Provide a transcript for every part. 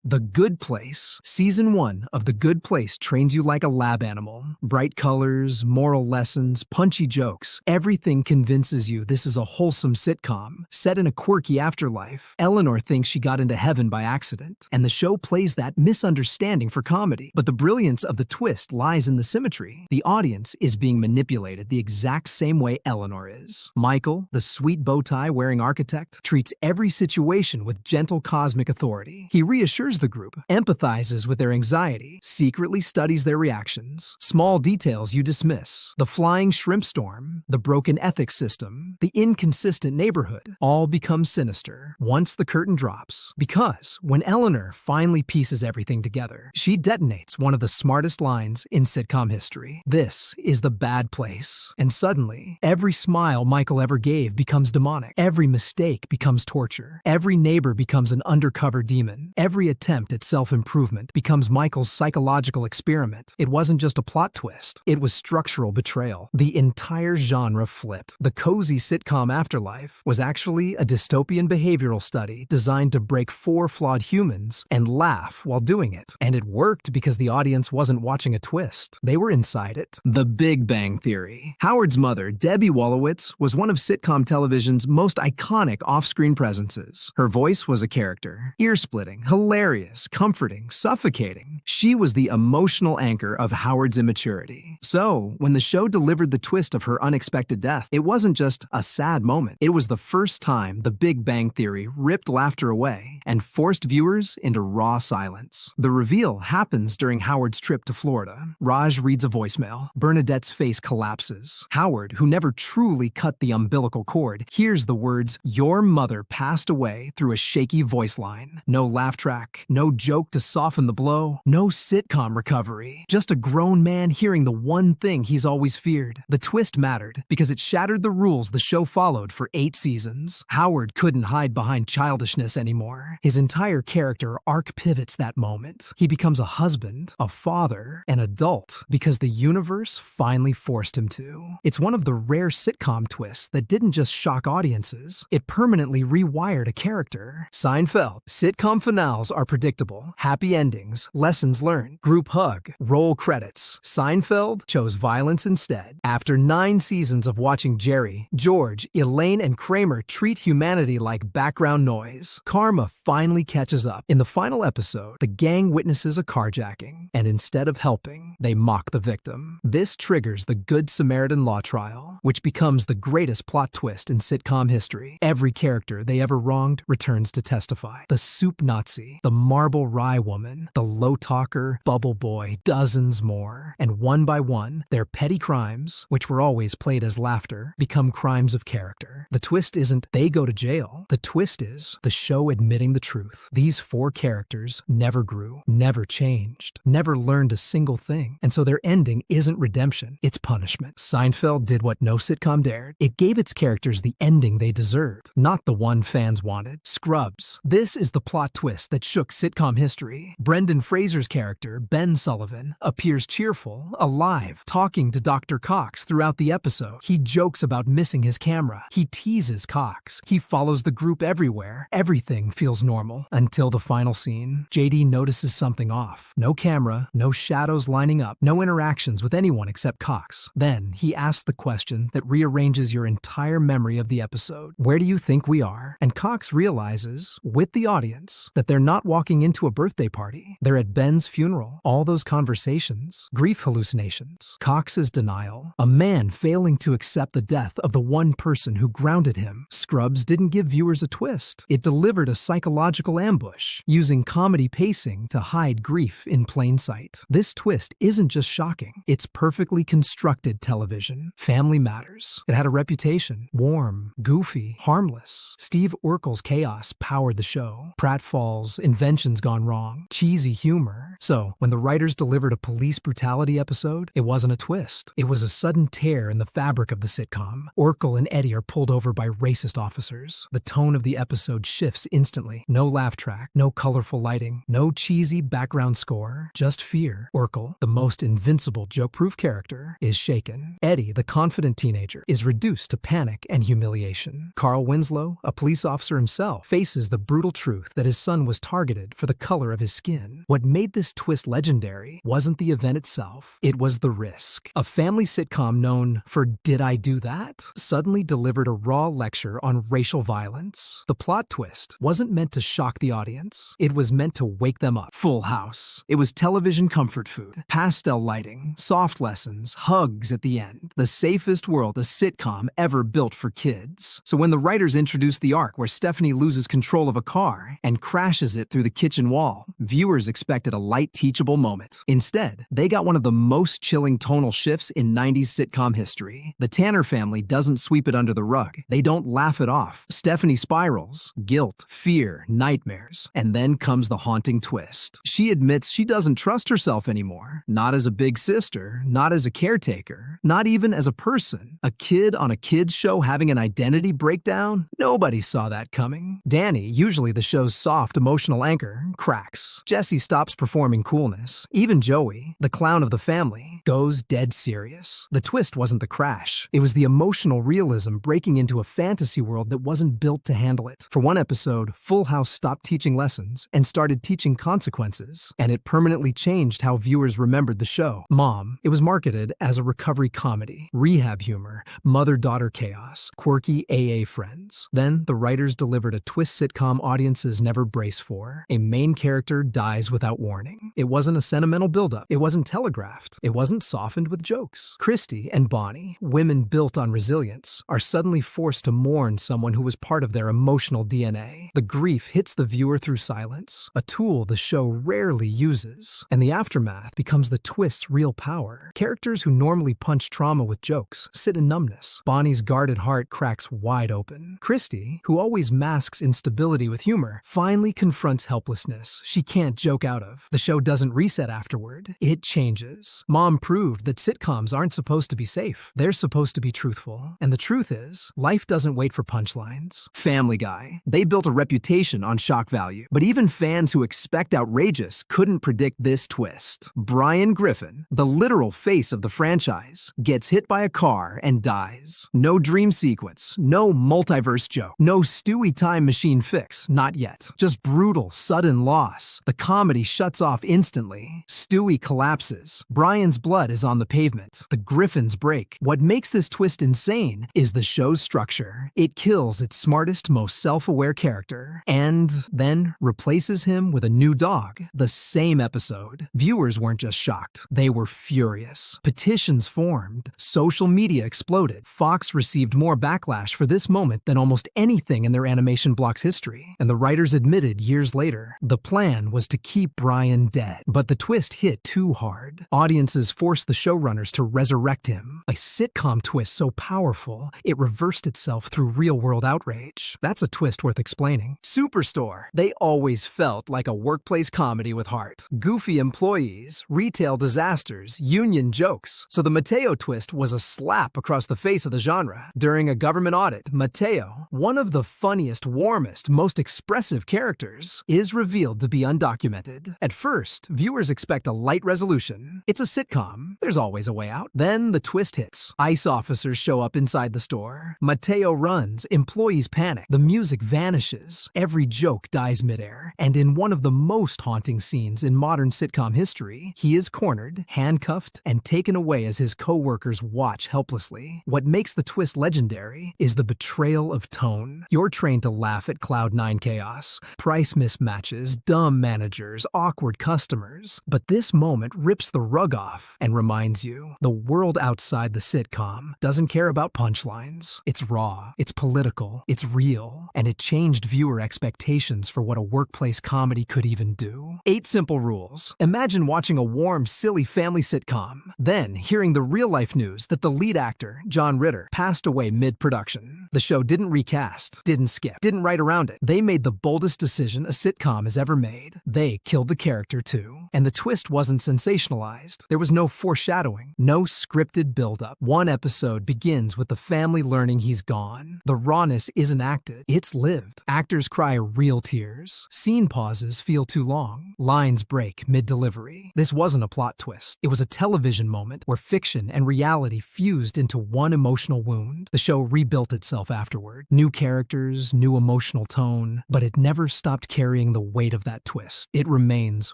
The Good Place. Season 1 of The Good Place trains you like a lab animal. Bright colors, moral lessons, punchy jokes. Everything convinces you this is a wholesome sitcom, set in a quirky afterlife. Eleanor thinks she got into heaven by accident, and the show plays that misunderstanding for comedy. But the brilliance of the twist lies in the symmetry. The audience is being manipulated the exact same way Eleanor is. Michael, the sweet bow-tie-wearing architect, treats every situation with gentle cosmic authority. He reassures the group, empathizes with their anxiety, secretly studies their reactions. Small details you dismiss. The flying shrimp storm, the broken ethics system, the inconsistent neighborhood, all become sinister once the curtain drops. Because when Eleanor finally pieces everything together, she detonates one of the smartest lines in sitcom history. This is the bad place. And suddenly, every smile Michael ever gave becomes demonic. Every mistake becomes torture. Every neighbor becomes an undercover demon. Every attempt at self-improvement becomes Michael's psychological experiment. It wasn't just a plot twist. It was structural betrayal. The entire genre flipped. The cozy sitcom Afterlife was actually a dystopian behavioral study designed to break 4 flawed humans and laugh while doing it. And it worked because the audience wasn't watching a twist. They were inside it. The Big Bang Theory. Howard's mother, Debbie Wolowitz, was one of sitcom television's most iconic off-screen presences. Her voice was a character. Ear-splitting, hilarious, comforting, suffocating. She was the emotional anchor of Howard's immaturity. So, when the show delivered the twist of her unexpected death, it wasn't just a sad moment. It was the first time The Big Bang Theory ripped laughter away and forced viewers into raw silence. The reveal happens during Howard's trip to Florida. Raj reads a voicemail. Bernadette's face collapses. Howard, who never truly cut the umbilical cord, hears the words, "Your mother passed away," through a shaky voice line. No laugh track, no joke to soften the blow, no sitcom recovery. Just a grown man hearing the one thing he's always feared. The twist mattered because it shattered the rules the show followed for 8 seasons. Howard couldn't hide behind childishness anymore. His entire character arc pivots that moment. He becomes a husband, a father, an adult, because the universe finally forced him to. It's one of the rare sitcom twists that didn't just shock audiences, it permanently rewired a character. Seinfeld. Sitcom finales are predictable. Happy endings, lessons learned, group hug, roll credits. Seinfeld chose violence instead. After 9 seasons of watching Jerry, George, Elaine, and Kramer treat humanity like background noise, karma finally catches up. In the final episode, the gang witnesses a carjacking, and instead of helping, they mock the victim. This triggers the Good Samaritan law trial, which becomes the greatest plot twist in sitcom history. Every character they ever wronged returns to testify. The soup Nazi, the marble rye woman, the low talker, bubble boy, dozens more. And one by one, their petty crimes, which were always played as laughter, become crimes of character. The twist isn't they go to jail. The twist is the show admitting the truth. These 4 characters never grew, never changed, never learned a single thing. And so their ending isn't redemption, it's punishment. Seinfeld did what no sitcom dared. It gave its characters the ending they deserved, not the one fans wanted. Scrubs. This is the plot twist that shook sitcom history. Brendan Fraser's character, Ben Sullivan, appears cheerful, alive, talking to Dr. Cox throughout the episode. He jokes about missing his camera. He teases Cox. He follows the group everywhere. Everything feels normal until the final scene. JD notices something off. No camera, no shadows lining up, no interactions with anyone except Cox. Then he asks the question that rearranges your entire memory of the episode. Where do you think we are? And Cox realizes, with the audience, that they're not walking into a birthday party. They're at Ben's funeral. All those conversations, grief hallucinations, Cox's denial, a man failing to accept the death of the one person who grounded him. Scrubs didn't give viewers a twist. It delivered a psychological ambush, using comedy pacing to hide grief in plain sight. This twist isn't just shocking. It's perfectly constructed television. Family Matters. It had a reputation. Warm, goofy, harmless. Steve Urkel's chaos powered the show. Pratfalls, inventions gone wrong, cheesy humor. So, when the writers delivered a police brutality episode, it wasn't a twist. It was a sudden tear in the fabric of the sitcom. Urkel and Eddie are pulled over by racist officers. The tone of the episode shifts instantly. No laugh track, no colorful lighting, no cheesy background score, just fear. Urkel, the most invincible joke-proof character, is shaken. Eddie, the confident teenager, is reduced to panic and humiliation. Carl Winslow, a police officer himself, faces the brutal truth that his son was targeted for the color of his skin. What made this twist legendary wasn't the event itself, it was the risk. A family sitcom known for "Did I Do That?" suddenly delivered a raw lecture on racial violence. The plot twist wasn't meant to shock the audience, it was meant to wake them up. Full House. It was television comfort food. Pastel lighting, soft lessons, hugs at the end. The safest world a sitcom ever built for kids. So when the writers introduced the arc where Stephanie loses control of a car and crashes it through the kitchen wall, viewers expected a light, teachable moment. Instead, they got one of the most chilling tonal shifts in 90s sitcom history. The Tanner family doesn't sweep it under the rug. They don't laugh it off. Stephanie spirals. Guilt, fear, nightmares. And then comes the haunting twist. She admits she doesn't trust herself anymore. Not as a big sister, not as a caretaker, not even as a person. A kid on a kid's show having an identity breakdown? Nobody saw that coming. Danny, usually the show's soft, emotional anchor, cracks. Jesse stops performing coolness. Even Joey, the clown of the family, goes dead serious. The twist wasn't the crash. It was the emotional realism breaking into a fantasy world that wasn't built to handle it. For one episode, Full House stopped teaching lessons and started teaching consequences, and it permanently changed how viewers remembered the show. Mom. It was marketed as a recovery comedy, rehab humor, mother-daughter chaos, quirky AA friends. Then, the writers delivered a twist sitcom audiences never brace for. A main character dies without warning. It wasn't a sentimental buildup. It wasn't telegraphed. It wasn't softened with jokes. Christy and Bonnie, women built on resilience, are suddenly forced to mourn someone who was part of their emotional DNA. The grief hits the viewer through silence, a tool the show rarely uses. And the aftermath becomes the twist's real power. Characters who normally punch trauma with jokes sit in numbness. Bonnie's guarded heart cracks wide open. Christy, who always masks instability with humor, finally confronts helplessness she can't joke out of. The show doesn't reset afterward. It changes. Mom proved that sitcoms aren't supposed to be safe. They're supposed to be truthful. And the truth is, life doesn't wait for punchlines. Family Guy. They built a reputation on shock value, but even fans who expect outrageous couldn't predict this twist. Brian Griffin, the literal face of the franchise, gets hit by a car and dies. No dream sequence, no multiverse joke, no Stewie time machine fix, not yet. Just brutal, sudden loss. The comedy shuts off instantly. Stewie collapses. Brian's blood is on the pavement. The Griffins break. What makes this twist insane is the show's structure. It kills its smartest, most self-aware character, and then replaces him with a new dog. The same episode. Viewers weren't just shocked. They were furious. Petitions formed. Social media exploded. Fox received more backlash for this moment than almost anything in their animation block's history. And the writers admitted years later, the plan was to keep Brian dead. But the twist hit too hard. Audiences forced the showrunners to resurrect him. A sitcom twist so powerful, it reversed itself through real-world outrage. That's a twist worth explaining. Superstore. They always felt like a workplace comedy with heart. Goofy employees, retail disasters, union jokes. So the Mateo twist was a slap across the face of the genre. During a government audit, Mateo, one of the funniest, warmest, most expressive characters, is revealed to be undocumented. At first, viewers expect a light resolution. It's a sitcom. There's always a way out. Then the twist hits. ICE officers show up inside the store. Mateo runs. Employees panic. The music vanishes. Every joke dies midair. And in one of the most haunting scenes in modern sitcom history, he is cornered, handcuffed, and taken away as his co-workers watch helplessly. What makes the twist legendary is the betrayal of tone. You're trained to laugh at Cloud 9 chaos, price mismatches, dumb managers, awkward customers. But this moment rips the rug off and reminds you, the world outside the sitcom doesn't care about punchlines. It's raw, it's political, it's real, and it changed viewer expectations for what a workplace comedy could even do. 8 simple rules. Imagine watching a warm, silly family sitcom, then hearing the real-life news that the lead actor, John Ritter, passed away mid-production. The show didn't recast, didn't skip, didn't write around it. They made the boldest decision a sitcom has ever made. They killed the character too. And the twist wasn't sensationalized. There was no foreshadowing, no scripted buildup. One episode begins with the family learning he's gone. The rawness isn't acted, it's lived. Actors cry real tears. Scene pauses feel too long. Lines break mid-delivery. This wasn't a plot twist. It was a television moment where fiction and reality fused into one emotional wound. The show rebuilt itself afterward. New characters, new emotional tone, but it never stopped carrying the weight of that twist. It remains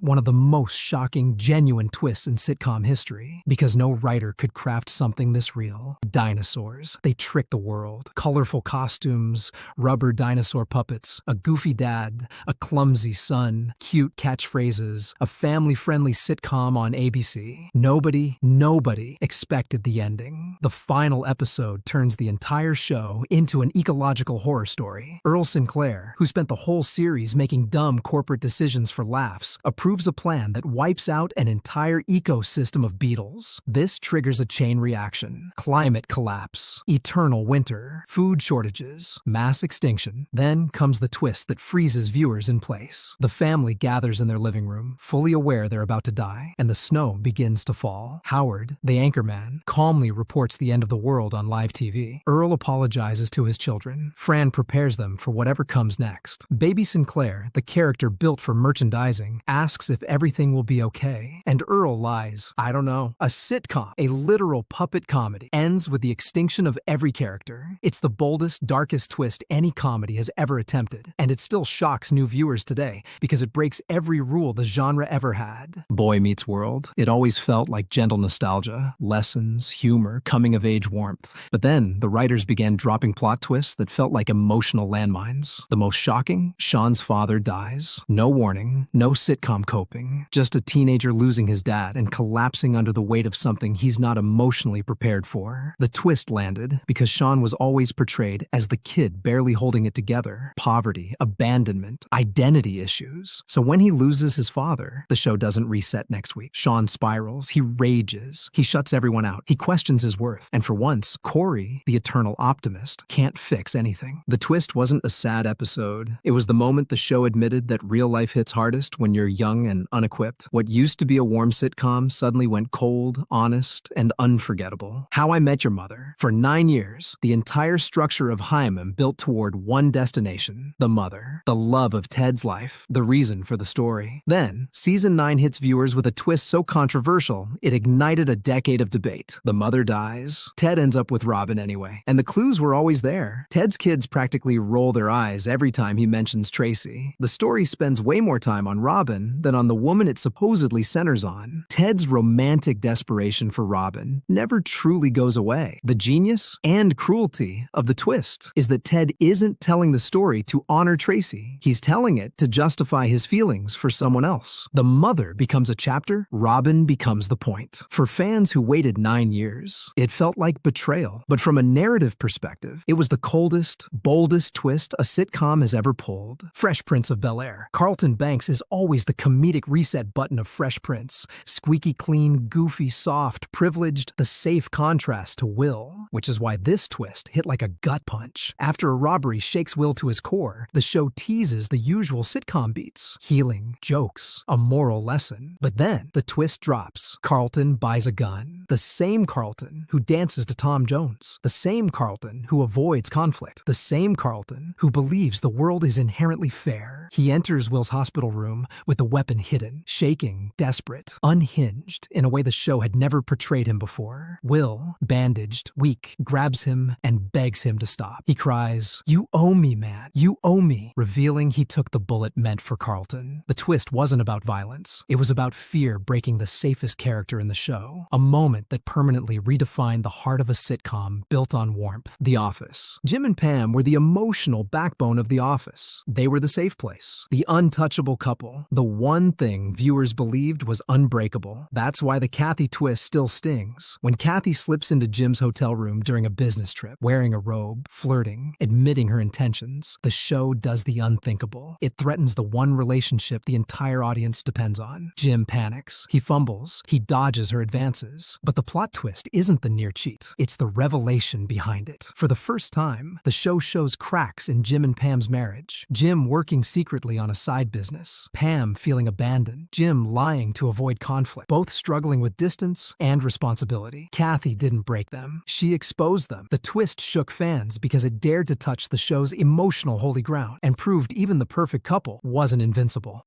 one of the most shocking, genuine twists in sitcom history, because no writer could craft something this real. Dinosaurs. They trick the world. Colorful costumes, rubber dinosaur puppets, a goofy dad, a clumsy son, cute catchphrases, a family-friendly sitcom on ABC. Nobody expected the ending. The final episode turns the entire show into an ecological horror story. Earl Sinclair, who spent the whole series making dumb corporate decisions for laughs, approves a plan that wipes out an entire ecosystem of beetles. This triggers a chain reaction. Climate collapse, eternal winter, food shortages, mass extinction. Then comes the twist that freezes viewers in place. The family gathers in their living room, fully aware they're about to die, and the snow begins to fall. Howard, the anchorman, calmly reports the end of the world on live TV. Earl apologizes to his children. Fran prepares them for whatever comes next. Baby Sinclair, the character built for merchandising, asks if everything will be okay, and Earl lies. I don't know. A sitcom, a literal puppet comedy, ends with the extinction of every character. It's the boldest, darkest twist any comedy has ever attempted, and it still shocks new viewers today because it breaks every rule the genre ever had. Boy Meets World. It always felt like gentle nostalgia, lessons, humor, coming-of-age warmth. But then the writers began dropping plot twists that felt like emotional landmines. The most shocking? Sean's father dies. No warning, no sitcom coping, just a teenager losing his dad and collapsing under the weight of something he's not emotionally prepared for. The twist landed because Sean was always portrayed as the kid barely holding it together. Poverty, abandonment, identity issues. So when he loses his father, the show doesn't reset next week. Sean spirals, he rages, he shuts everyone out, he questions his worth. And for once, Corey, the eternal optimist, can't fix anything. The twist wasn't a sad episode. It was the moment the show admitted that real life hits hardest when you're young and unequipped. What used to be a warm sitcom suddenly went cold, honest, and unforgettable. How I Met Your Mother. For 9 years, the entire structure of Hyman built toward one destination, the mother, the love of Ted's life, the reason for the story. Then, season 9 hits viewers with a twist so controversial, it ignited a decade of debate. The mother dies. Ted ends up with Robin anyway. And the clues were always there. Ted's kids practically roll their eyes every time he mentions Tracy. The story spends way more time on Robin than on the woman it supposedly centers on. Ted's romantic desperation for Robin never truly goes away. The genius and cruelty of the twist is that Ted isn't telling the story to honor Tracy. He's telling it to justify his feelings for someone else. The mother becomes a chapter, Robin becomes the point. For fans who waited 9 years, it felt like betrayal. But from a narrative perspective, it was the coldest, boldest twist a sitcom has ever pulled. Fresh Prince of Bel-Air. Carlton Banks is always the comedic reset button of Fresh Prince. Squeaky clean, goofy, soft, privileged, the safe contrast to Will, which is why this twist hit like a gut punch. After a robbery shakes Will to his core, the show teases the usual sitcom beats. Healing, jokes, a moral lesson. But then, the twist drops. Carlton buys a gun. The same Carlton who dances to Tom Jones. The same Carlton who avoids conflict. The same Carlton who believes the world is inherently fair. He enters Will's hospital room with the weapon hidden, shaking, desperate, unhinged in a way the show had never portrayed him before. Will, bandaged, weak, grabs him and begs him to stop. He cries, "You owe me, man. You owe me," revealing he took the bullet meant for Carlton. The twist wasn't about violence. It was about fear breaking the safest character in the show. A moment that permanently redefined the heart of a sitcom built on warmth. The Office. Jim and Pam were the emotional backbone of The Office. They were the safe place, the untouchable couple, the one thing viewers believed was unbreakable. That's why the Kathy twist still stings. When Kathy slips into Jim's hotel room during a business trip, wearing a robe, flirting, admitting her intentions, the show does the unthinkable. It threatens the one relationship the entire audience depends on. Jim panics. He fumbles. He dodges her advances. But the plot twist isn't the near cheat. It's the revelation behind it. For the first time, the show shows cracks in Jim and Pam's marriage. Jim working secretly on a side business. Pam feeling abandoned. Jen, Jim lying to avoid conflict, both struggling with distance and responsibility. Kathy didn't break them. She exposed them. The twist shook fans because it dared to touch the show's emotional holy ground and proved even the perfect couple wasn't invincible.